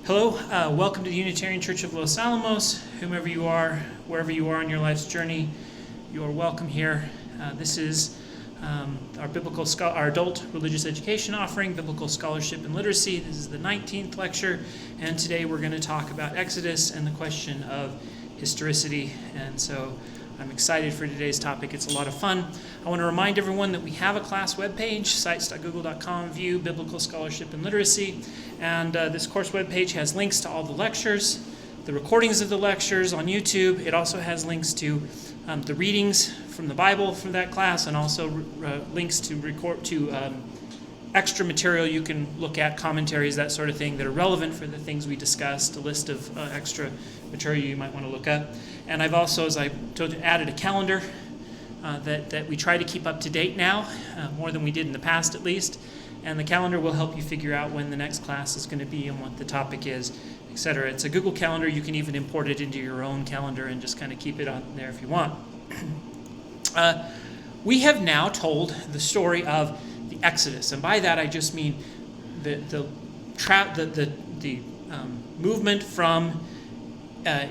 Hello, welcome to the Unitarian Church of Los Alamos. Whomever you are, wherever you are on your life's journey, you are welcome here. This is our adult religious education offering, Biblical Scholarship and Literacy. This is the 19th lecture, and today we're going to talk about Exodus and the question of historicity. And so I'm excited for today's topic. It's a lot of fun. I want to remind everyone that we have a class webpage, sites.google.com, view Biblical Scholarship and Literacy. And this course webpage has links to all the lectures, the recordings of the lectures on YouTube. It also has links to the readings from the Bible from that class, and also links to extra material you can look at, commentaries, that sort of thing, that are relevant for the things we discussed, a list of extra material you might want to look up. And I've also, as I told you, added a calendar that we try to keep up to date now, more than we did in the past at least. And the calendar will help you figure out when the next class is going to be and what the topic is, etc. It's a Google Calendar. You can even import it into your own calendar and just kind of keep it on there if you want. We have now told the story of the Exodus, and by that I just mean the movement from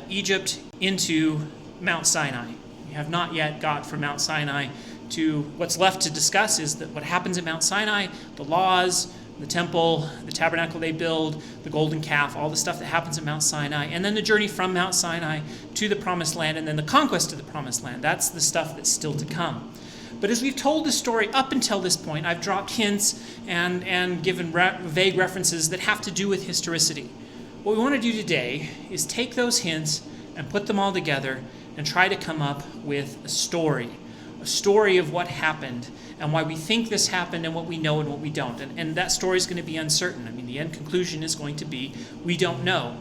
Egypt into Mount Sinai. We have not yet got from Mount Sinai to what's left to discuss is that what happens at Mount Sinai, the laws, the temple, the tabernacle they build, the golden calf, all the stuff that happens at Mount Sinai, and then the journey from Mount Sinai to the Promised Land, and then the conquest of the Promised Land. That's the stuff that's still to come. But as we've told the story up until this point, I've dropped hints and given vague references that have to do with historicity. What we want to do today is take those hints and put them all together and try to come up with a story of what happened and why we think this happened and what we know and what we don't. And that story is going to be uncertain. I mean, the end conclusion is going to be we don't know.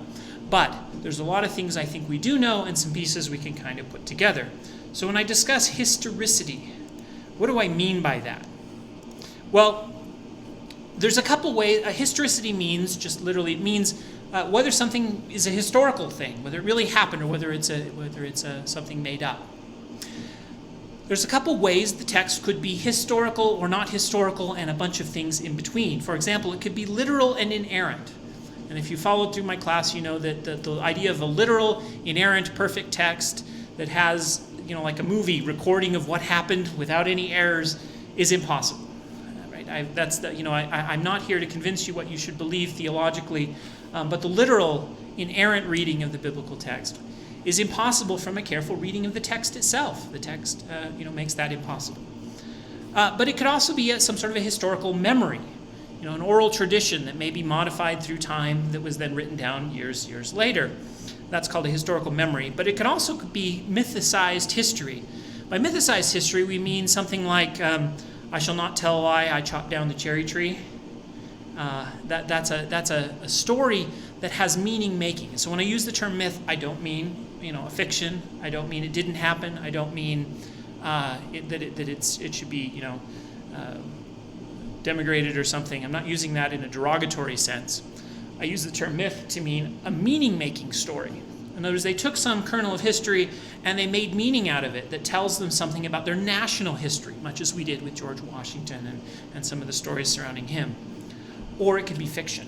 But there's a lot of things I think we do know and some pieces we can kind of put together. So when I discuss historicity, what do I mean by that? Well, there's a couple ways. Historicity means, just literally, it means whether something is a historical thing, whether it really happened or whether it's something made up. There's a couple ways the text could be historical or not historical and a bunch of things in between. For example, it could be literal and inerrant. And if you followed through my class, you know that the idea of a literal, inerrant, perfect text that has, like a movie recording of what happened without any errors is impossible. Right? I'm not here to convince you what you should believe theologically, but the literal, inerrant reading of the biblical text is impossible from a careful reading of the text itself. The text, makes that impossible. But it could also be some sort of a historical memory, an oral tradition that may be modified through time that was then written down years later. That's called a historical memory. But it could also be mythicized history. By mythicized history, we mean something like, I shall not tell a lie, I chopped down the cherry tree. That's a story that has meaning making. So when I use the term myth, I don't mean a fiction. I don't mean it didn't happen. I don't mean it should be demigrated or something. I'm not using that in a derogatory sense. I use the term myth to mean a meaning making story. In other words, they took some kernel of history and they made meaning out of it that tells them something about their national history, much as we did with George Washington and some of the stories surrounding him. Or it could be fiction.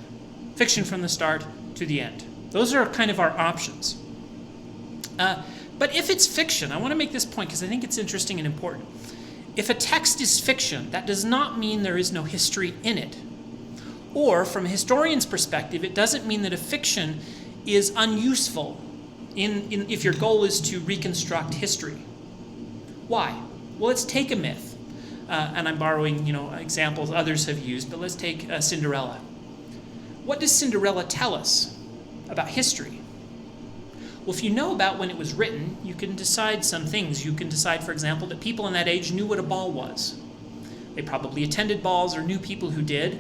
Fiction from the start to the end. Those are kind of our options. But if it's fiction, I want to make this point because I think it's interesting and important. If a text is fiction, that does not mean there is no history in it. Or, from a historian's perspective, it doesn't mean that a fiction is unuseful if your goal is to reconstruct history. Why? Well, let's take a myth. And I'm borrowing, examples others have used, but let's take Cinderella. What does Cinderella tell us about history? Well, if you know about when it was written, you can decide some things. You can decide, for example, that people in that age knew what a ball was. They probably attended balls or knew people who did.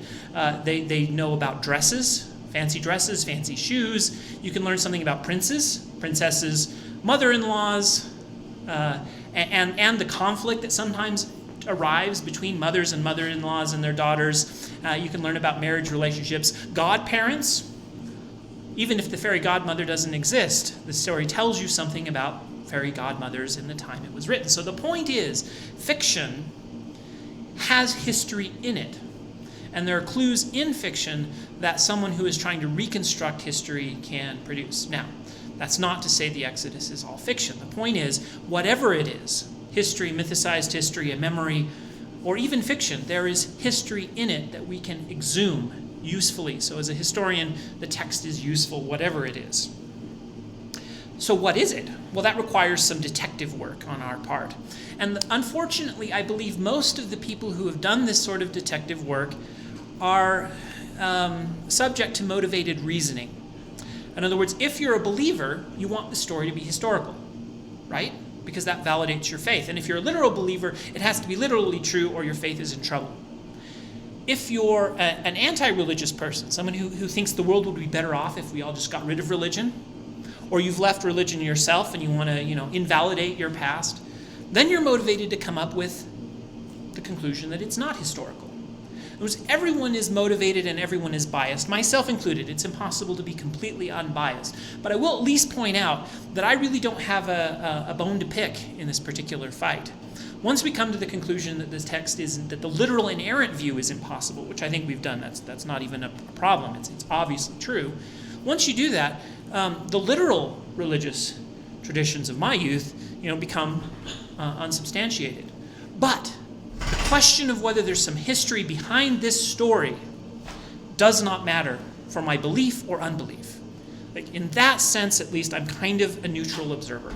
They know about dresses, fancy shoes. You can learn something about princes, princesses, mother-in-laws, and the conflict that sometimes arrives between mothers and mother-in-laws and their daughters. You can learn about marriage relationships. Godparents, even if the fairy godmother doesn't exist, the story tells you something about fairy godmothers in the time it was written. So the point is, fiction has history in it. and there are clues in fiction that someone who is trying to reconstruct history can produce. Now, that's not to say the Exodus is all fiction. The point is, whatever it is, history, mythicized history, a memory, or even fiction, there is history in it that we can exhume usefully. So as a historian, the text is useful, whatever it is. So what is it? Well, that requires some detective work on our part. And unfortunately, I believe most of the people who have done this sort of detective work are subject to motivated reasoning. In other words, if you're a believer, you want the story to be historical, right? Because that validates your faith. And if you're a literal believer, it has to be literally true or your faith is in trouble. If you're an anti-religious person, someone who thinks the world would be better off if we all just got rid of religion, or you've left religion yourself and you want to, invalidate your past, then you're motivated to come up with the conclusion that it's not historical. Everyone is motivated and everyone is biased, myself included. It's impossible to be completely unbiased. But I will at least point out that I really don't have a bone to pick in this particular fight. Once we come to the conclusion that this text isn't, that the literal inerrant view is impossible, which I think we've done, that's not even a problem. It's obviously true. Once you do that, the literal religious traditions of my youth, become unsubstantiated. But the question of whether there's some history behind this story does not matter for my belief or unbelief. Like, in that sense, at least, I'm kind of a neutral observer.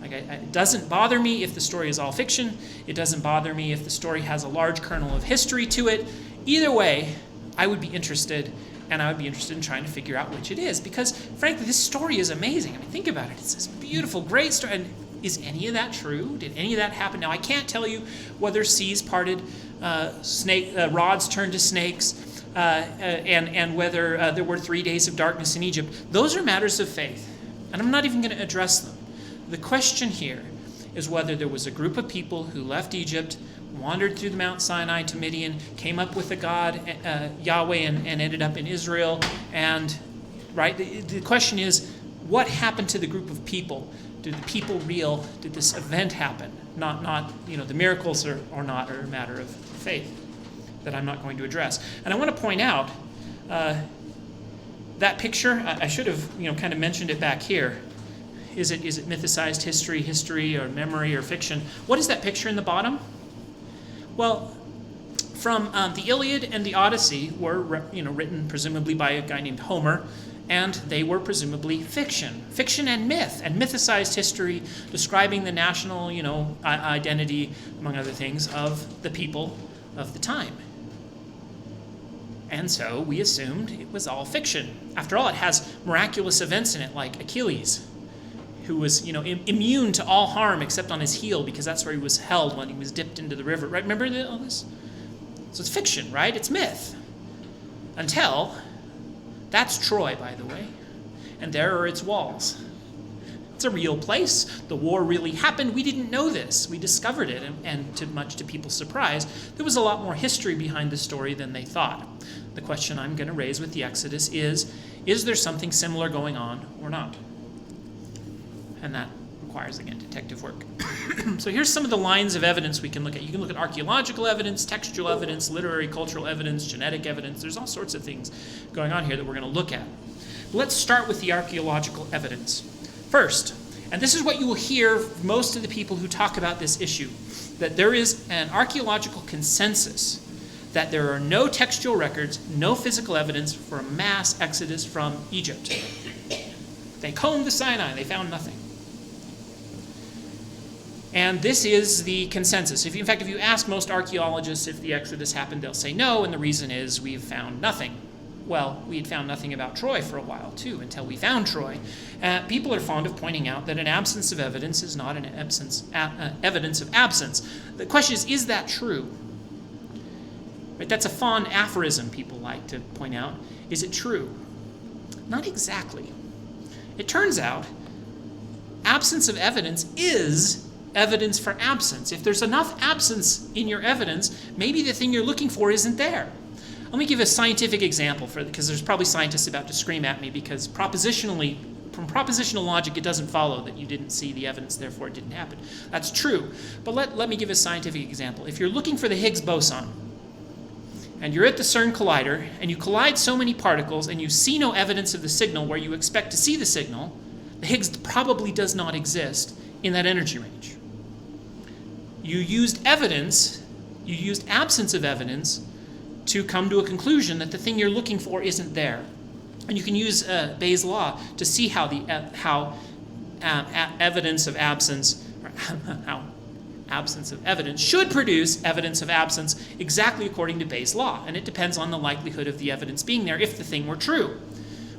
It doesn't bother me if the story is all fiction. It doesn't bother me if the story has a large kernel of history to it. Either way, I would be interested, and I would be interested in trying to figure out which it is. Because, frankly, this story is amazing. think about it. It's this beautiful, great story. And is any of that true? Did any of that happen? Now, I can't tell you whether seas parted, rods turned to snakes, and whether there were 3 days of darkness in Egypt. Those are matters of faith, and I'm not even going to address them. The question here is whether there was a group of people who left Egypt, wandered through the Mount Sinai to Midian, came up with a god, Yahweh, and ended up in Israel. And the question is, what happened to the group of people? Did the people real? Did this event happen? Not the miracles are not a matter of faith that I'm not going to address. And I want to point out that picture. I should have kind of mentioned it back here. Is it mythicized history, or memory, or fiction? What is that picture in the bottom? Well, from the Iliad and the Odyssey were written presumably by a guy named Homer, and they were presumably fiction and myth, and mythicized history describing the national identity, among other things, of the people of the time. And so we assumed it was all fiction. After all, it has miraculous events in it, like Achilles, who was immune to all harm except on his heel, because that's where he was held when he was dipped into the river. Right? Remember all this? So it's fiction, right? It's myth. Until, that's Troy, by the way, and there are its walls. It's a real place. The war really happened. We didn't know this. We discovered it, and much to people's surprise, there was a lot more history behind the story than they thought. The question I'm going to raise with the Exodus is there something similar going on or not? And that requires, again, detective work. So here's some of the lines of evidence we can look at. You can look at archaeological evidence, textual evidence, literary, cultural evidence, genetic evidence. There's all sorts of things going on here that we're going to look at. Let's start with the archaeological evidence. First, and this is what you will hear from most of the people who talk about this issue, that there is an archaeological consensus that there are no textual records, no physical evidence for a mass exodus from Egypt. They combed the Sinai, they found nothing. And this is the consensus. In fact, if you ask most archaeologists if the Exodus happened, they'll say no, and the reason is we've found nothing. Well, we had found nothing about Troy for a while, too, until we found Troy. People are fond of pointing out that an absence of evidence is not an evidence of absence. The question is that true? Right? That's a fond aphorism people like to point out. Is it true? Not exactly. It turns out absence of evidence is evidence for absence. If there's enough absence in your evidence, maybe the thing you're looking for isn't there. Let me give a scientific example because there's probably scientists about to scream at me, because propositionally, from propositional logic, it doesn't follow that you didn't see the evidence, therefore it didn't happen. That's true. But let me give a scientific example. If you're looking for the Higgs boson, and you're at the CERN collider, and you collide so many particles, and you see no evidence of the signal where you expect to see the signal, the Higgs probably does not exist in that energy range. You used absence of evidence to come to a conclusion that the thing you're looking for isn't there. And you can use Bayes' law to see how evidence of absence, or how absence of evidence should produce evidence of absence exactly according to Bayes' law. And it depends on the likelihood of the evidence being there if the thing were true,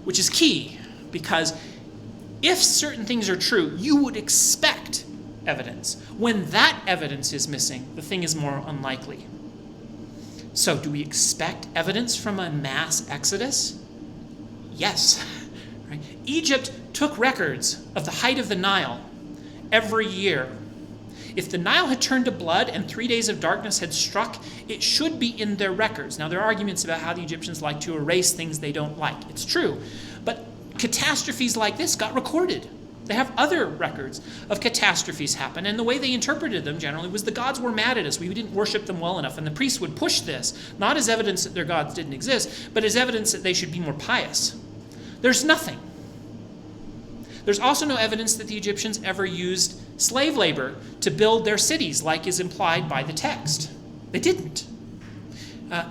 which is key, because if certain things are true, you would expect evidence. When that evidence is missing, the thing is more unlikely. So do we expect evidence from a mass exodus? Yes. Right? Egypt took records of the height of the Nile every year. If the Nile had turned to blood and 3 days of darkness had struck, it should be in their records. Now, there are arguments about how the Egyptians like to erase things they don't like. It's true. But catastrophes like this got recorded. They have other records of catastrophes happen, and the way they interpreted them generally was the gods were mad at us. We didn't worship them well enough, and the priests would push this, not as evidence that their gods didn't exist, but as evidence that they should be more pious. There's nothing. There's also no evidence that the Egyptians ever used slave labor to build their cities, like is implied by the text. They didn't.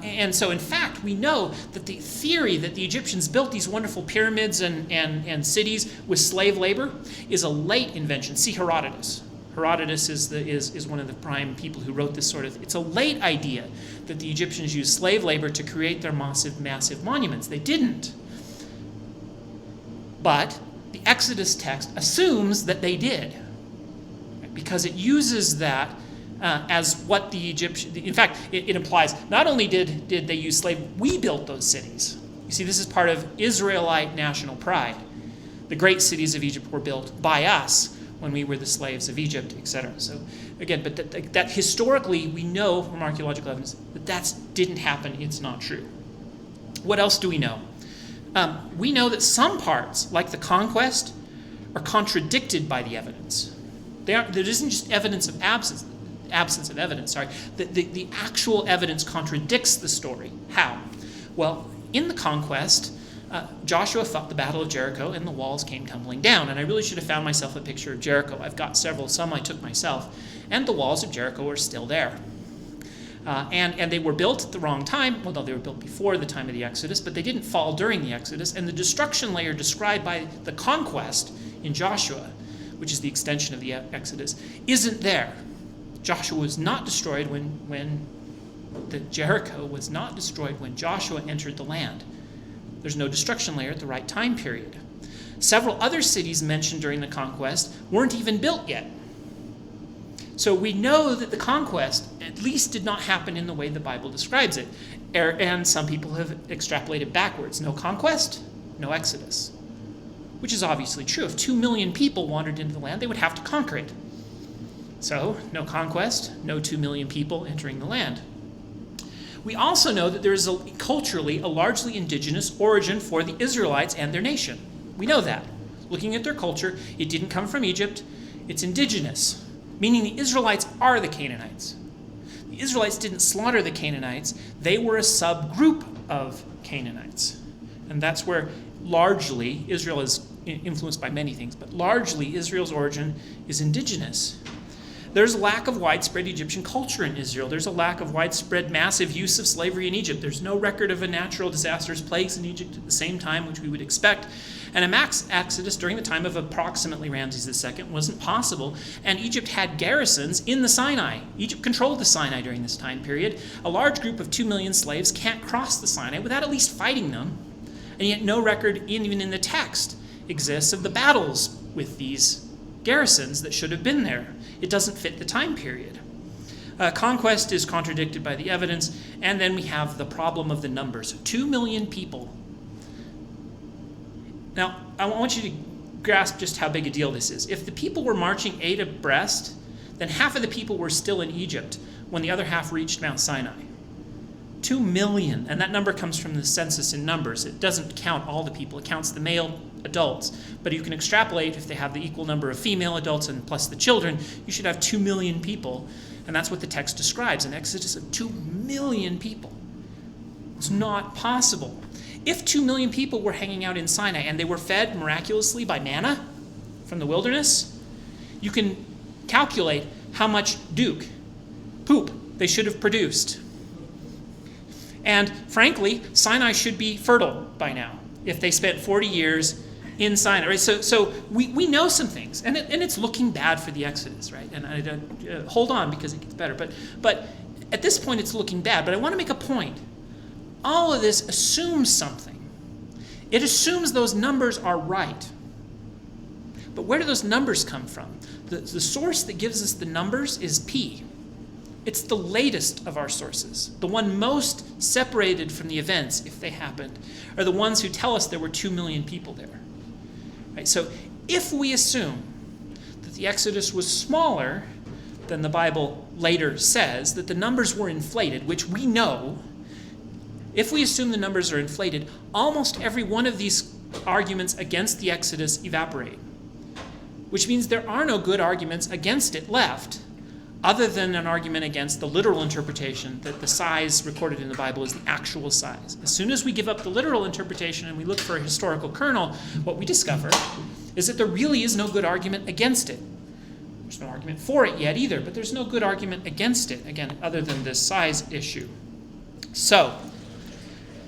And so, in fact, we know that the theory that the Egyptians built these wonderful pyramids and cities with slave labor is a late invention. See Herodotus. Herodotus is one of the prime people who wrote this sort of... It's a late idea that the Egyptians used slave labor to create their massive monuments. They didn't. But the Exodus text assumes that they did, because it uses that as what the Egyptians... In fact, it implies not only did they use slavery, we built those cities. You see, this is part of Israelite national pride. The great cities of Egypt were built by us when we were the slaves of Egypt, etc. So again, but that historically we know from archaeological evidence that didn't happen. It's not true. What else do we know? We know that some parts, like the Conquest, are contradicted by the evidence. There isn't just evidence of absence of evidence. The actual evidence contradicts the story. How? Well, in the Conquest, Joshua fought the Battle of Jericho, and the walls came tumbling down. And I really should have found myself a picture of Jericho. I've got several. Some I took myself. And the walls of Jericho are still there. And they were built at the wrong time. Well, no, they were built before the time of the Exodus, but they didn't fall during the Exodus. And the destruction layer described by the Conquest in Joshua, which is the extension of the Exodus, isn't there. Joshua was not destroyed Jericho was not destroyed when Joshua entered the land. There's no destruction layer at the right time period. Several other cities mentioned during the Conquest weren't even built yet. So we know that the Conquest at least did not happen in the way the Bible describes it. And some people have extrapolated backwards. No Conquest, no Exodus. Which is obviously true. If 2 million people wandered into the land, they would have to conquer it. So, no Conquest, no 2 million people entering the land. We also know that there is culturally a largely indigenous origin for the Israelites and their nation. We know that. Looking at their culture, it didn't come from Egypt. It's indigenous, meaning the Israelites are the Canaanites. The Israelites didn't slaughter the Canaanites. They were a subgroup of Canaanites. And that's where largely Israel is influenced by many things, but largely Israel's origin is indigenous. There's a lack of widespread Egyptian culture in Israel. There's a lack of widespread massive use of slavery in Egypt. There's no record of a natural disasters, plagues in Egypt at the same time, which we would expect. And a mass exodus during the time of approximately Ramses II wasn't possible. And Egypt had garrisons in the Sinai. Egypt controlled the Sinai during this time period. A large group of 2 million slaves can't cross the Sinai without at least fighting them. And yet no record, even in the text, exists of the battles with these garrisons that should have been there. It doesn't fit the time period. Conquest is contradicted by the evidence, and then we have the problem of the numbers. 2 million people. Now, I want you to grasp just how big a deal this is. If the people were marching 8 abreast, then half of the people were still in Egypt when the other half reached Mount Sinai. 2 million, and that number comes from the census in numbers. It doesn't count all the people. It counts the male adults. But you can extrapolate if they have the equal number of female adults and plus the children, you should have 2 million people. And that's what the text describes, an exodus of 2 million people. It's not possible. If 2 million people were hanging out in Sinai and they were fed miraculously by manna from the wilderness, you can calculate how much poop they should have produced. And frankly, Sinai should be fertile by now if they spent 40 years in Sinai. Right? So we know some things, and it's looking bad for the Exodus, right? And hold on, because it gets better. But at this point, it's looking bad. But I want to make a point. All of this assumes something. It assumes those numbers are right. But where do those numbers come from? The source that gives us the numbers is P. It's the latest of our sources. The one most separated from the events, if they happened, are the ones who tell us there were 2 million people there. Right? So if we assume that the Exodus was smaller than the Bible later says, that the numbers were inflated, which we know, if we assume the numbers are inflated, almost every one of these arguments against the Exodus evaporate, which means there are no good arguments against it left, other than an argument against the literal interpretation that the size recorded in the Bible is the actual size. As soon as we give up the literal interpretation and we look for a historical kernel, what we discover is that there really is no good argument against it. There's no argument for it yet either, but there's no good argument against it, again, other than this size issue. So,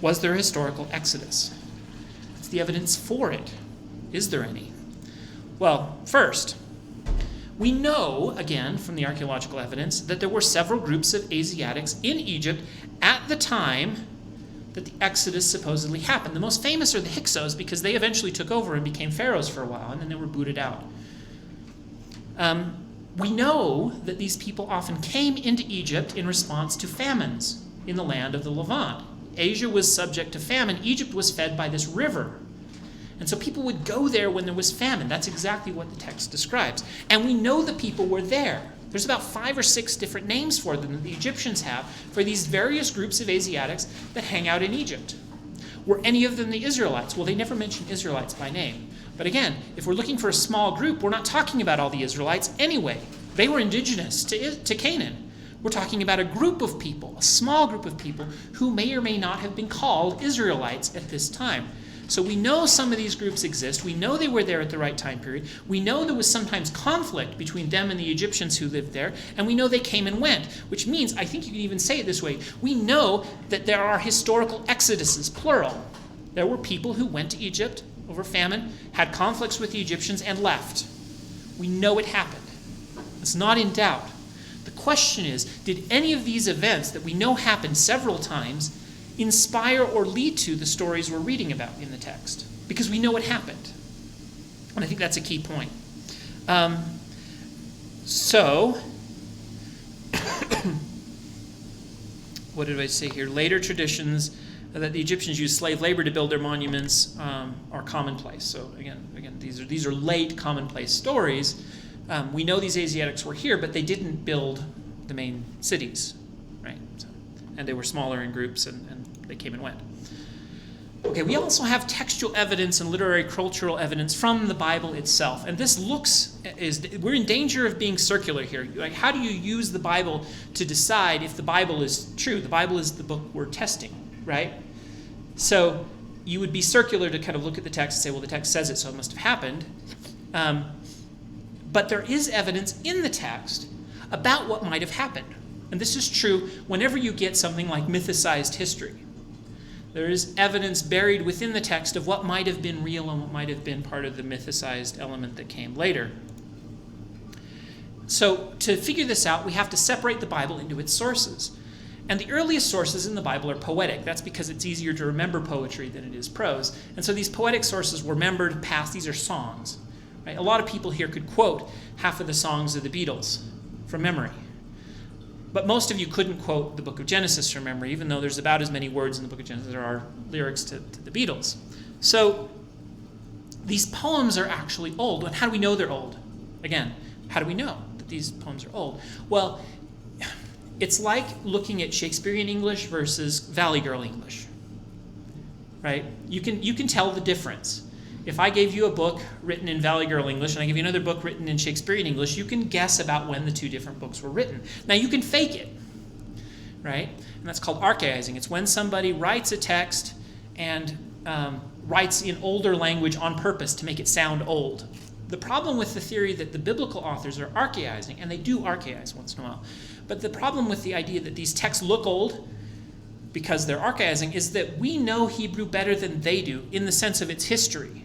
was there a historical Exodus? What's the evidence for it? Is there any? Well, first, we know, again, from the archaeological evidence, that there were several groups of Asiatics in Egypt at the time that the Exodus supposedly happened. The most famous are the Hyksos, because they eventually took over and became pharaohs for a while, and then they were booted out. We know that these people often came into Egypt in response to famines in the land of the Levant. Asia was subject to famine. Egypt was fed by this river. And so people would go there when there was famine. That's exactly what the text describes. And we know the people were there. There's about 5 or 6 different names for them that the Egyptians have for these various groups of Asiatics that hang out in Egypt. Were any of them the Israelites? Well, they never mention Israelites by name. But again, if we're looking for a small group, we're not talking about all the Israelites anyway. They were indigenous to Canaan. We're talking about a group of people, a small group of people, who may or may not have been called Israelites at this time. So we know some of these groups exist. We know they were there at the right time period. We know there was sometimes conflict between them and the Egyptians who lived there. And we know they came and went, which means, I think you can even say it this way, we know that there are historical exoduses, plural. There were people who went to Egypt over famine, had conflicts with the Egyptians, and left. We know it happened. It's not in doubt. The question is, did any of these events that we know happened several times inspire or lead to the stories we're reading about in the text? Because we know it happened. And I think that's a key point. What did I say here? Later traditions that the Egyptians used slave labor to build their monuments are commonplace. So again, these are late commonplace stories. We know these Asiatics were here, but they didn't build the main cities, right? So, and they were smaller in groups, and they came and went. Okay, we also have textual evidence and literary cultural evidence from the Bible itself. And this we're in danger of being circular here. Like, how do you use the Bible to decide if the Bible is true? The Bible is the book we're testing, right? So you would be circular to kind of look at the text and say, well, the text says it, so it must have happened. But there is evidence in the text about what might have happened. And this is true whenever you get something like mythicized history. There is evidence buried within the text of what might have been real and what might have been part of the mythicized element that came later. So to figure this out, we have to separate the Bible into its sources. And the earliest sources in the Bible are poetic. That's because it's easier to remember poetry than it is prose. And so these poetic sources were remembered past. These are songs. Right? A lot of people here could quote half of the songs of the Beatles from memory. But most of you couldn't quote the book of Genesis from memory, even though there's about as many words in the book of Genesis as there are lyrics to the Beatles. So these poems are actually old. And how do we know they're old? Again, how do we know that these poems are old? Well, it's like looking at Shakespearean English versus Valley Girl English. Right? You can tell the difference. If I gave you a book written in Valley Girl English and I give you another book written in Shakespearean English, you can guess about when the two different books were written. Now, you can fake it. right? And that's called archaizing. It's when somebody writes a text and writes in older language on purpose to make it sound old. The problem with the theory that the biblical authors are archaizing, and they do archaize once in a while, but the problem with the idea that these texts look old because they're archaizing is that we know Hebrew better than they do in the sense of its history.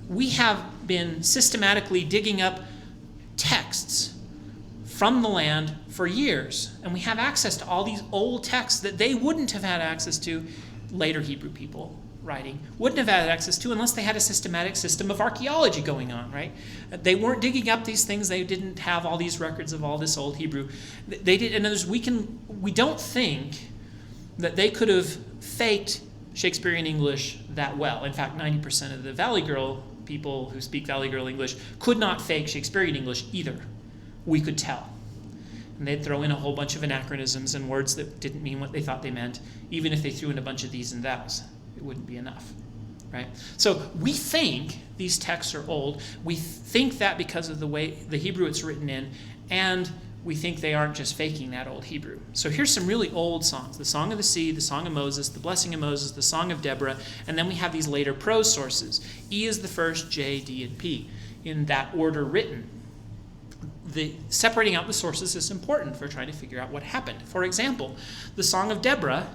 We have been systematically digging up texts from the land for years, and we have access to all these old texts that they wouldn't have had access to, later Hebrew people writing, wouldn't have had access to unless they had a systematic system of archaeology going on, right? They weren't digging up these things. They didn't have all these records of all this old Hebrew. They did. In other words, we don't think that they could have faked Shakespearean English that well. In fact, 90% of the Valley Girl people who speak Valley Girl English could not fake Shakespearean English either. We could tell. And they'd throw in a whole bunch of anachronisms and words that didn't mean what they thought they meant. Even if they threw in a bunch of these and thous, it wouldn't be enough, right? So we think these texts are old. We think that because of the way the Hebrew it's written in, and we think they aren't just faking that old Hebrew. So here's some really old songs. The Song of the Sea, the Song of Moses, the Blessing of Moses, the Song of Deborah, and then we have these later prose sources. E is the first, J, D, and P, in that order written. Separating out the sources is important for trying to figure out what happened. For example, the Song of Deborah,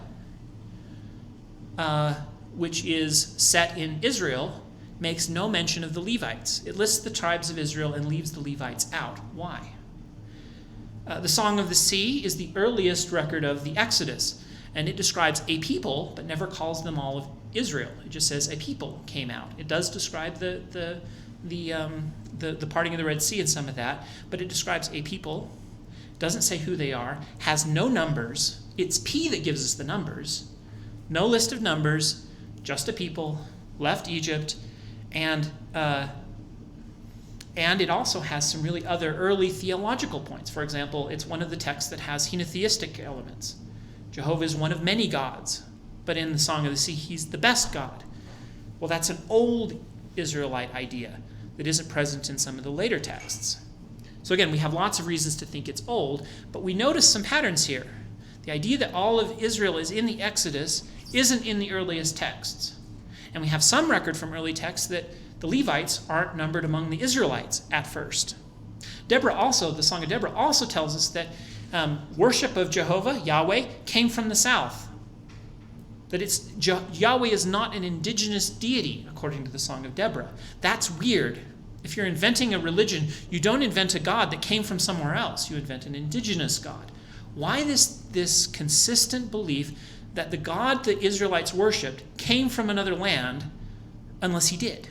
which is set in Israel, makes no mention of the Levites. It lists the tribes of Israel and leaves the Levites out. Why? The Song of the Sea is the earliest record of the Exodus, and it describes a people, but never calls them all of Israel. It just says a people came out. It does describe the parting of the Red Sea and some of that, but it describes a people, doesn't say who they are, has no numbers. It's P that gives us the numbers. No list of numbers, just a people, left Egypt, and it also has some really other early theological points. For example, it's one of the texts that has henotheistic elements. Jehovah is one of many gods, but in the Song of the Sea, he's the best God. Well, that's an old Israelite idea that isn't present in some of the later texts. So again, we have lots of reasons to think it's old, but we notice some patterns here. The idea that all of Israel is in the Exodus isn't in the earliest texts. And we have some record from early texts that the Levites aren't numbered among the Israelites at first. The Song of Deborah also tells us that worship of Jehovah, Yahweh, came from the south. That Yahweh is not an indigenous deity, according to the Song of Deborah. That's weird. If you're inventing a religion, you don't invent a god that came from somewhere else. You invent an indigenous god. Why this consistent belief that the God the Israelites worshipped came from another land unless he did?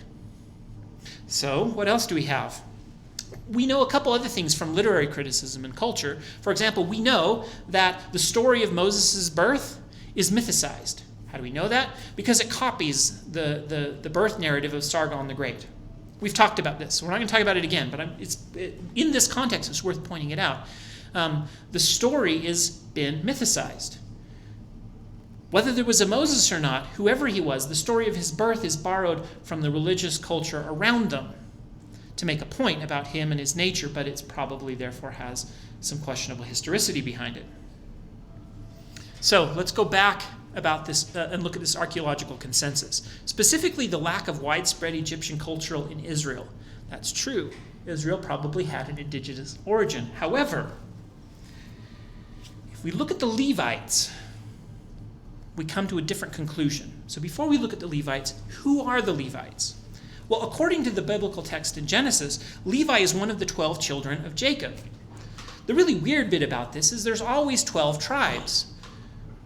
So, what else do we have? We know a couple other things from literary criticism and culture. For example, we know that the story of Moses' birth is mythicized. How do we know that? Because it copies the birth narrative of Sargon the Great. We've talked about this. We're not going to talk about it again, but in this context, it's worth pointing it out. The story has been mythicized. Whether there was a Moses or not, whoever he was, the story of his birth is borrowed from the religious culture around them to make a point about him and his nature, but it's probably therefore has some questionable historicity behind it. So let's go back about this and look at this archaeological consensus. Specifically, the lack of widespread Egyptian culture in Israel. That's true. Israel probably had an indigenous origin. However, if we look at the Levites, we come to a different conclusion. So before we look at the Levites, who are the Levites? Well, according to the biblical text in Genesis, Levi is one of the 12 children of Jacob. The really weird bit about this is there's always 12 tribes.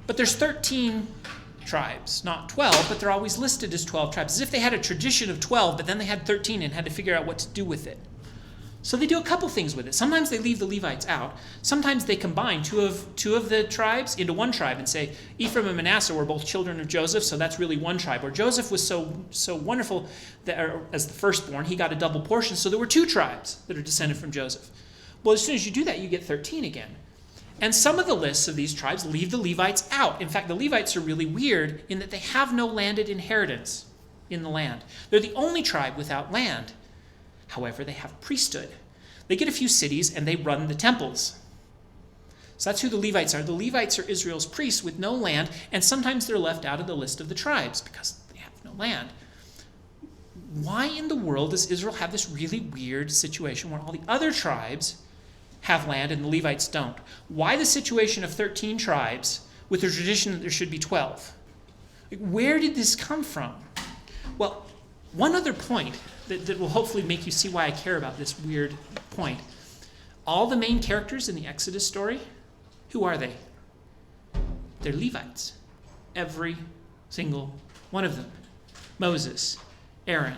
But there's 13 tribes, not 12, but they're always listed as 12 tribes, as if they had a tradition of 12, but then they had 13 and had to figure out what to do with it. So they do a couple things with it. Sometimes they leave the Levites out. Sometimes they combine two of the tribes into one tribe and say, Ephraim and Manasseh were both children of Joseph, so that's really one tribe. Or Joseph was so wonderful that as the firstborn, he got a double portion, so there were two tribes that are descended from Joseph. Well, as soon as you do that, you get 13 again. And some of the lists of these tribes leave the Levites out. In fact, the Levites are really weird in that they have no landed inheritance in the land. They're the only tribe without land. However, they have priesthood. They get a few cities and they run the temples. So that's who the Levites are. The Levites are Israel's priests with no land, and sometimes they're left out of the list of the tribes because they have no land. Why in the world does Israel have this really weird situation where all the other tribes have land and the Levites don't? Why the situation of 13 tribes with the tradition that there should be 12? Where did this come from? Well, one other point that will hopefully make you see why I care about this weird point. All the main characters in the Exodus story, who are they? They're Levites. Every single one of them. Moses, Aaron.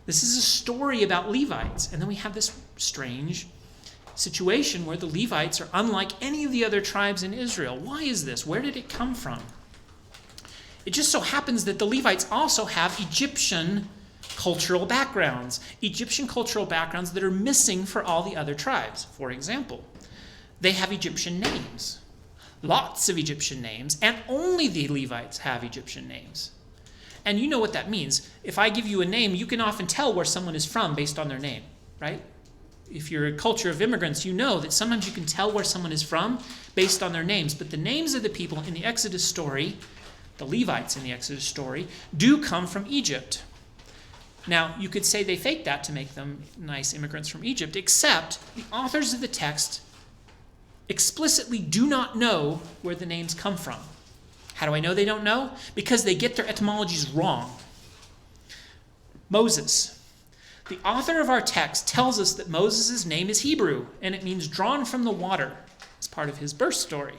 This is a story about Levites. And then we have this strange situation where the Levites are unlike any of the other tribes in Israel. Why is this? Where did it come from? It just so happens that the Levites also have Egyptian cultural backgrounds. Egyptian cultural backgrounds that are missing for all the other tribes. For example, they have Egyptian names. Lots of Egyptian names, and only the Levites have Egyptian names. And you know what that means. If I give you a name, you can often tell where someone is from based on their name, right? If you're a culture of immigrants, you know that sometimes you can tell where someone is from based on their names. But the names of the people in the Exodus story, the Levites in the Exodus story, do come from Egypt. Now, you could say they faked that to make them nice immigrants from Egypt, except the authors of the text explicitly do not know where the names come from. How do I know they don't know? Because they get their etymologies wrong. Moses. The author of our text tells us that Moses' name is Hebrew, and it means drawn from the water. It's part of his birth story.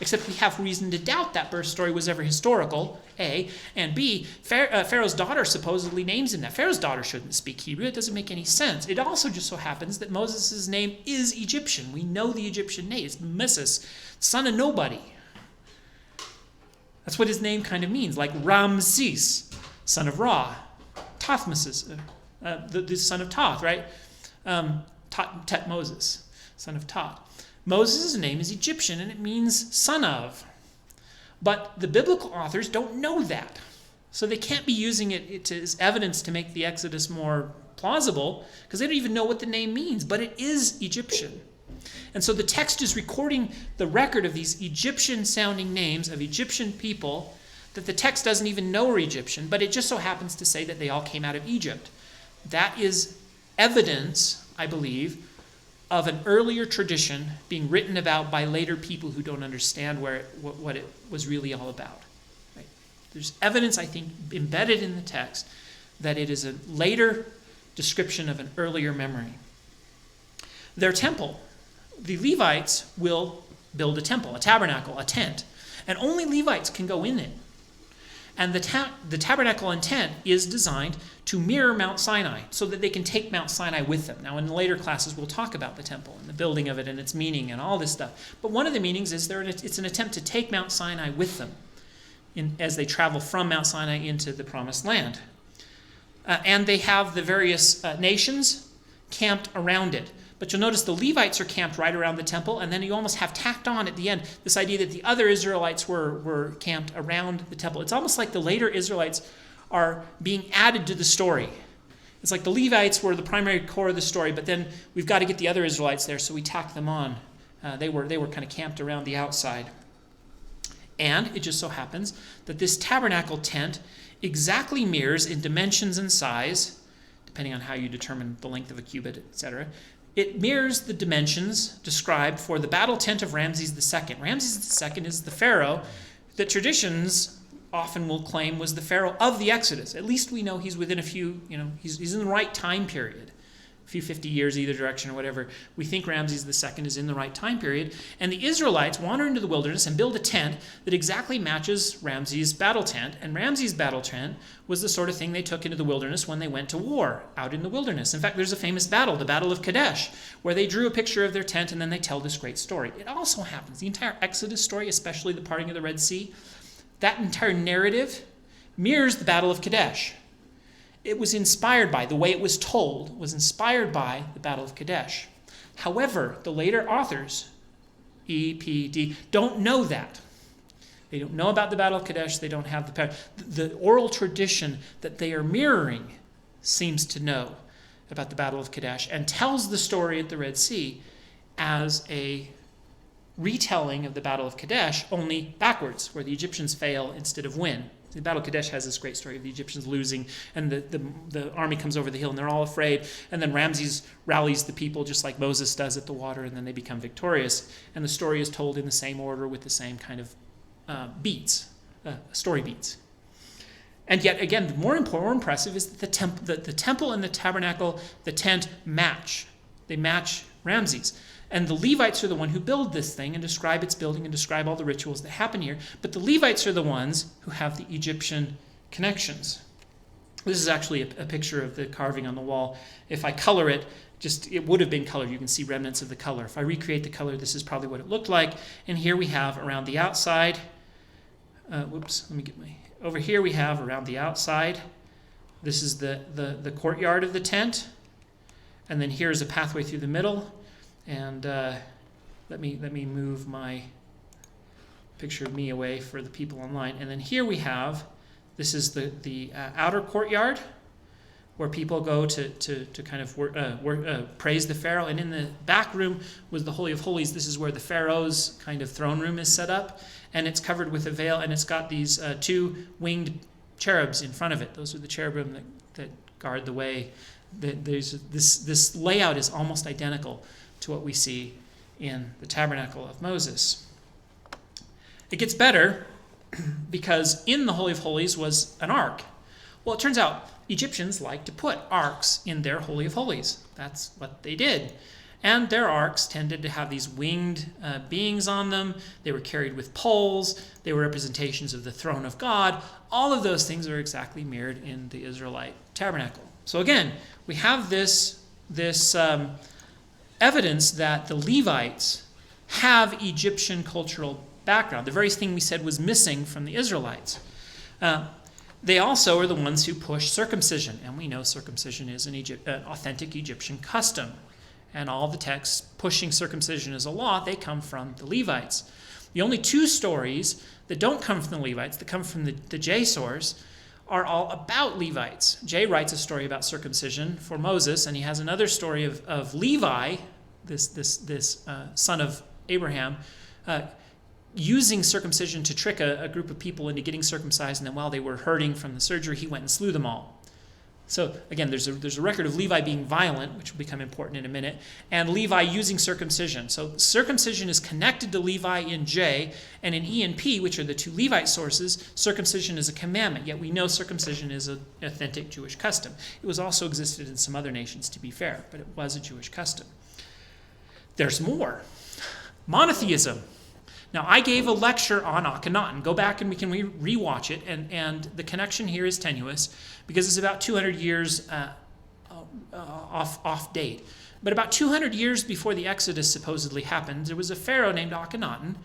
Except we have reason to doubt that birth story was ever historical, A. And B, Pharaoh's daughter supposedly names him that. Pharaoh's daughter shouldn't speak Hebrew. It doesn't make any sense. It also just so happens that Moses' name is Egyptian. We know the Egyptian name. It's Moses, son of nobody. That's what his name kind of means, like Ramses, son of Ra. Thothmeses, the son of Toth, right? Moses, son of Toth. Moses' name is Egyptian, and it means son of. But the biblical authors don't know that. So they can't be using it as evidence to make the Exodus more plausible, because they don't even know what the name means, but it is Egyptian. And so the text is recording the record of these Egyptian-sounding names of Egyptian people that the text doesn't even know are Egyptian, but it just so happens to say that they all came out of Egypt. That is evidence, I believe, of an earlier tradition being written about by later people who don't understand what it was really all about. Right? There's evidence, I think, embedded in the text that it is a later description of an earlier memory. Their temple. The Levites will build a temple, a tabernacle, a tent, and only Levites can go in it. And the tabernacle and tent is designed to mirror Mount Sinai so that they can take Mount Sinai with them. Now, in later classes, we'll talk about the temple and the building of it and its meaning and all this stuff. But one of the meanings is it's an attempt to take Mount Sinai with them as they travel from Mount Sinai into the Promised Land. And they have the various nations camped around it. But you'll notice the Levites are camped right around the temple, and then you almost have tacked on at the end this idea that the other Israelites were camped around the temple. It's almost like the later Israelites are being added to the story. It's like the Levites were the primary core of the story, but then we've got to get the other Israelites there, so we tack them on. They were kind of camped around the outside. And it just so happens that this tabernacle tent exactly mirrors in dimensions and size, depending on how you determine the length of a cubit, etc., it mirrors the dimensions described for the battle tent of Ramses II. Ramses II is the pharaoh that traditions often will claim was the pharaoh of the Exodus. At least we know he's within a few, he's in the right time period. A few 50 years either direction or whatever. We think Ramses II is in the right time period. And the Israelites wander into the wilderness and build a tent that exactly matches Ramses' battle tent. And Ramses' battle tent was the sort of thing they took into the wilderness when they went to war out in the wilderness. In fact, there's a famous battle, the Battle of Kadesh, where they drew a picture of their tent and then they tell this great story. It also happens, the entire Exodus story, especially the parting of the Red Sea, that entire narrative mirrors the Battle of Kadesh. It was inspired by, the way it was told, was inspired by the Battle of Kadesh. However, the later authors, EPD, don't know that. They don't know about the Battle of Kadesh. They don't have the oral tradition that they are mirroring seems to know about the Battle of Kadesh and tells the story at the Red Sea as a retelling of the Battle of Kadesh, only backwards, where the Egyptians fail instead of win. The Battle of Kadesh has this great story of the Egyptians losing, and the army comes over the hill, and they're all afraid, and then Ramses rallies the people just like Moses does at the water, and then they become victorious. And the story is told in the same order with the same kind of story beats. And yet, again, more impressive is that the temple and the tabernacle, the tent match. They match Ramses. And the Levites are the one who build this thing and describe its building and describe all the rituals that happen here. But the Levites are the ones who have the Egyptian connections. This is actually a picture of the carving on the wall. If I color it, it would have been colored. You can see remnants of the color. If I recreate the color, this is probably what it looked like. And here we have around the outside. Over here we have around the outside. This is the courtyard of the tent. And then here's a pathway through the middle. And let me move my picture of me away for the people online. And then here we have, this is the outer courtyard where people go to kind of praise the Pharaoh. And in the back room was the Holy of Holies. This is where the Pharaoh's kind of throne room is set up. And it's covered with a veil, and it's got these two winged cherubs in front of it. Those are the cherubim that guard the way. This layout is almost identical to what we see in the tabernacle of Moses. It gets better because in the Holy of Holies was an ark. Well, it turns out Egyptians like to put arks in their Holy of Holies. That's what they did. And their arks tended to have these winged beings on them. They were carried with poles. They were representations of the throne of God. All of those things are exactly mirrored in the Israelite tabernacle. So again, we have this evidence that the Levites have Egyptian cultural background. The very thing we said was missing from the Israelites. They also are the ones who push circumcision, and we know circumcision is an authentic Egyptian custom. And all the texts pushing circumcision as a law, they come from the Levites. The only two stories that don't come from the Levites, that come from the J source, are all about Levites. Jay writes a story about circumcision for Moses, and he has another story of Levi, this son of Abraham, using circumcision to trick a group of people into getting circumcised, and then while they were hurting from the surgery, he went and slew them all. So again, there's a record of Levi being violent, which will become important in a minute, and Levi using circumcision. So circumcision is connected to Levi in J, and in E and P, which are the two Levite sources, circumcision is a commandment, yet we know circumcision is an authentic Jewish custom. It was also existed in some other nations, to be fair, but it was a Jewish custom. There's more. Monotheism. Now, I gave a lecture on Akhenaten. Go back and we can rewatch it, and the connection here is tenuous because it's about 200 years off date. But about 200 years before the Exodus supposedly happened, there was a pharaoh named Akhenaten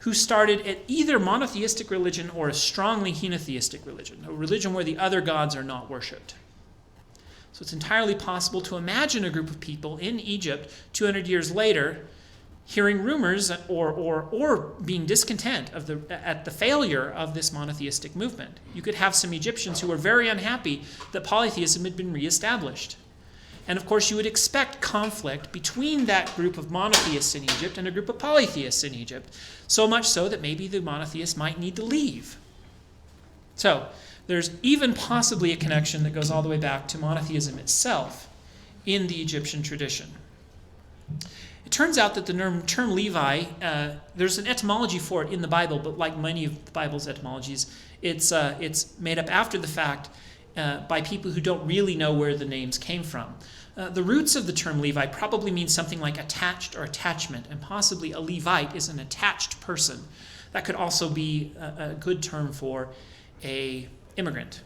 who started at either monotheistic religion or a strongly henotheistic religion, a religion where the other gods are not worshipped. So it's entirely possible to imagine a group of people in Egypt 200 years later hearing rumors or being discontent at the failure of this monotheistic movement. You could have some Egyptians who were very unhappy that polytheism had been reestablished. And of course, you would expect conflict between that group of monotheists in Egypt and a group of polytheists in Egypt, so much so that maybe the monotheists might need to leave. So there's even possibly a connection that goes all the way back to monotheism itself in the Egyptian tradition. It turns out that the term Levi, there's an etymology for it in the Bible, but like many of the Bible's etymologies, it's made up after the fact by people who don't really know where the names came from. The roots of the term Levi probably mean something like attached or attachment, and possibly a Levite is an attached person. That could also be a good term for an immigrant.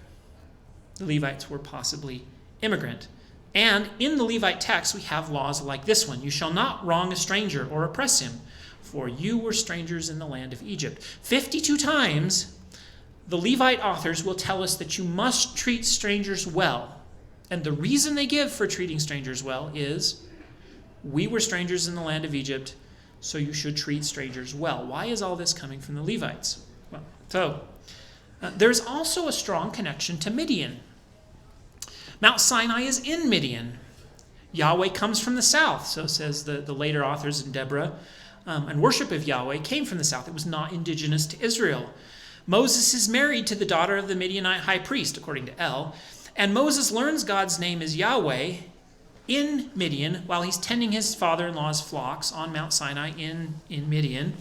The Levites were possibly immigrant. And in the Levite text, we have laws like this one. You shall not wrong a stranger or oppress him, for you were strangers in the land of Egypt. 52 times, the Levite authors will tell us that you must treat strangers well. And the reason they give for treating strangers well is, we were strangers in the land of Egypt, so you should treat strangers well. Why is all this coming from the Levites? Well, there's also a strong connection to Midian. Mount Sinai is in Midian. Yahweh comes from the south, so says the later authors in Deborah. and worship of Yahweh came from the south. It was not indigenous to Israel. Moses is married to the daughter of the Midianite high priest, according to El, and Moses learns God's name is Yahweh in Midian while he's tending his father-in-law's flocks on Mount Sinai in Midian,